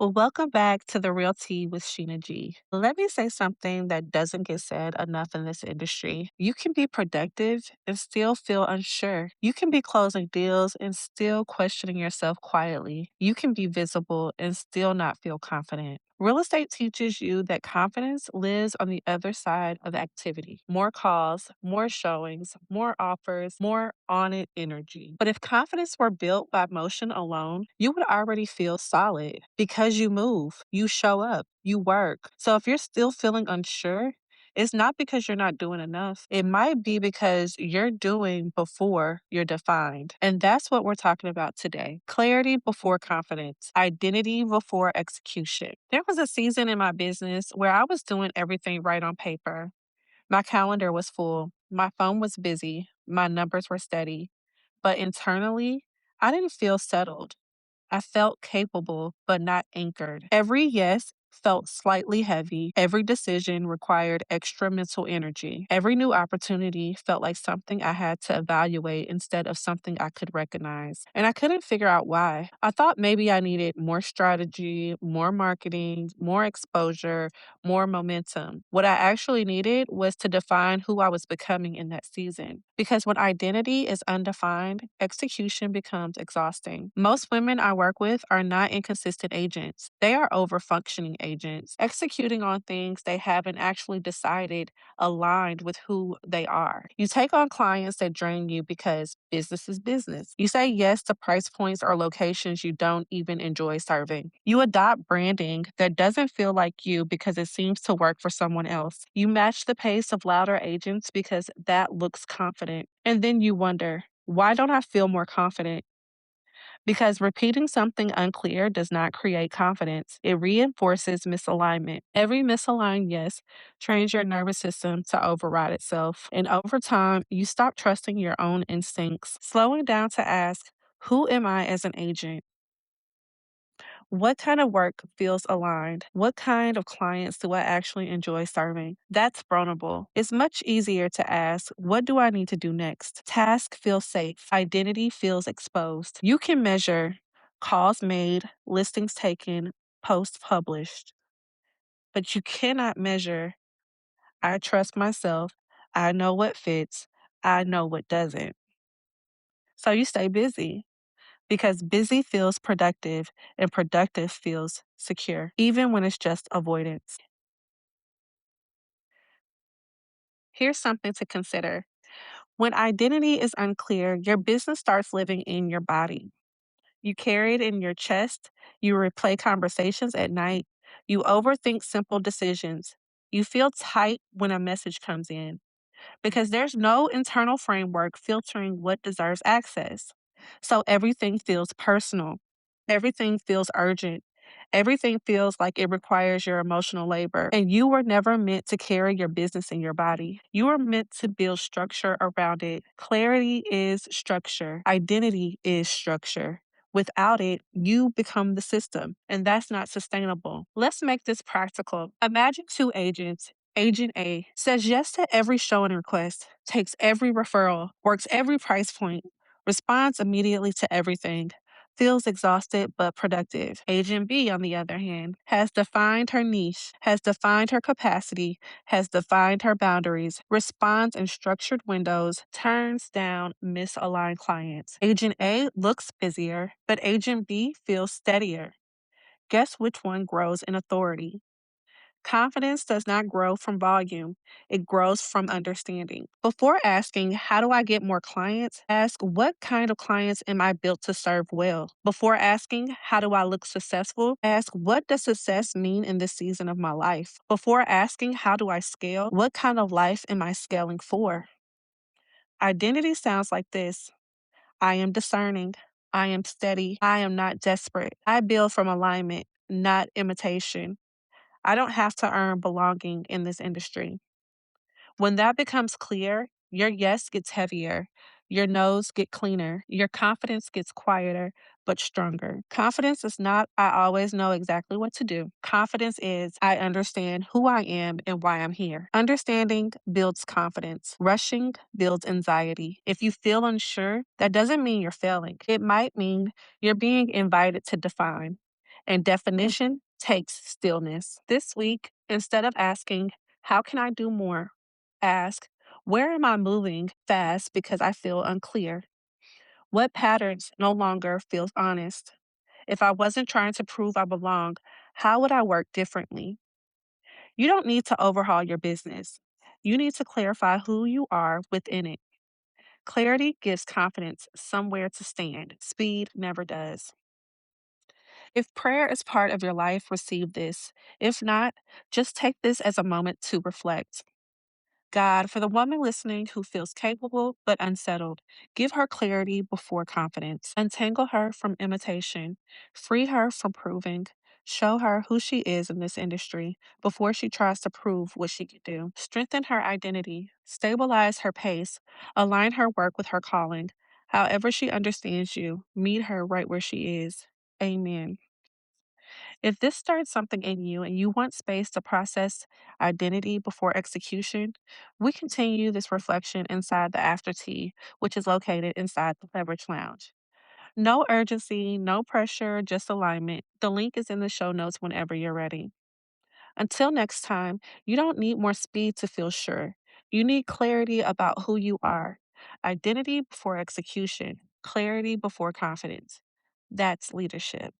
Well, welcome back to the Real Tea with Sheena G. Let me say something that doesn't get said enough in this industry. You can be productive and still feel unsure. You can be closing deals and still questioning yourself quietly. You can be visible and still not feel confident. Real estate teaches you that confidence lives on the other side of activity. More calls, more showings, more offers, more on it energy. But if confidence were built by motion alone, you would already feel solid because you move, you show up, you work. So if you're still feeling unsure, it's not because you're not doing enough. It might be because you're doing before you're defined. And that's what we're talking about today. Clarity before confidence, identity before execution. There was a season in my business where I was doing everything right on paper. My calendar was full, my phone was busy, my numbers were steady. But internally, I didn't feel settled. I felt capable, but not anchored. Every yes felt slightly heavy. Every decision required extra mental energy. Every new opportunity felt like something I had to evaluate instead of something I could recognize. And I couldn't figure out why. I thought maybe I needed more strategy, more marketing, more exposure, more momentum. What I actually needed was to define who I was becoming in that season. Because when identity is undefined, execution becomes exhausting. Most women I work with are not inconsistent agents. They are over-functioning agents, executing on things they haven't actually decided aligned with who they are. You take on clients that drain you because business is business. You say yes to price points or locations you don't even enjoy serving. You adopt branding that doesn't feel like you because it seems to work for someone else. You match the pace of louder agents because that looks confident. And then you wonder, why don't I feel more confident? Because repeating something unclear does not create confidence. It reinforces misalignment. Every misaligned yes trains your nervous system to override itself. And over time, you stop trusting your own instincts, slowing down to ask, who am I as an agent? What kind of work feels aligned? What kind of clients do I actually enjoy serving? That's vulnerable. It's much easier to ask, what do I need to do next? Task feels safe. Identity feels exposed. You can measure calls made, listings taken, posts published, but you cannot measure, I trust myself. I know what fits. I know what doesn't. So you stay busy because busy feels productive and productive feels secure, even when it's just avoidance. Here's something to consider. When identity is unclear, your business starts living in your body. You carry it in your chest, you replay conversations at night, you overthink simple decisions. You feel tight when a message comes in because there's no internal framework filtering what deserves access. So everything feels personal. Everything feels urgent. Everything feels like it requires your emotional labor. And you were never meant to carry your business in your body. You were meant to build structure around it. Clarity is structure, identity is structure. Without it, you become the system, and that's not sustainable. Let's make this practical. Imagine two agents. Agent A says yes to every showing request, takes every referral, works every price point, responds immediately to everything, feels exhausted but productive. Agent B, on the other hand, has defined her niche, has defined her capacity, has defined her boundaries, responds in structured windows, turns down misaligned clients. Agent A looks busier, but Agent B feels steadier. Guess which one grows in authority? Confidence does not grow from volume, it grows from understanding. Before asking, how do I get more clients? Ask, what kind of clients am I built to serve well? Before asking, how do I look successful? Ask, what does success mean in this season of my life? Before asking, how do I scale? What kind of life am I scaling for? Identity sounds like this: I am discerning. I am steady. I am not desperate. I build from alignment, not imitation. I don't have to earn belonging in this industry. When that becomes clear, your yes gets heavier, your no's get cleaner, your confidence gets quieter but stronger. Confidence is not, I always know exactly what to do. Confidence is, I understand who I am and why I'm here. Understanding builds confidence. Rushing builds anxiety. If you feel unsure, that doesn't mean you're failing. It might mean you're being invited to define. And definition takes stillness. This week, instead of asking, how can I do more? Ask, where am I moving fast because I feel unclear? What patterns no longer feels honest? If I wasn't trying to prove I belong, how would I work differently? You don't need to overhaul your business. You need to clarify who you are within it. Clarity gives confidence somewhere to stand. Speed never does. If prayer is part of your life, receive this. If not, just take this as a moment to reflect. God, for the woman listening who feels capable but unsettled, give her clarity before confidence. Untangle her from imitation. Free her from proving. Show her who she is in this industry before she tries to prove what she can do. Strengthen her identity. Stabilize her pace. Align her work with her calling. However, she understands you, meet her right where she is. Amen. If this starts something in you and you want space to process identity before execution, we continue this reflection inside the after tea, which is located inside the beverage lounge. No urgency, no pressure, just alignment. The link is in the show notes whenever you're ready. Until next time, you don't need more speed to feel sure. You need clarity about who you are. Identity before execution, clarity before confidence. That's leadership.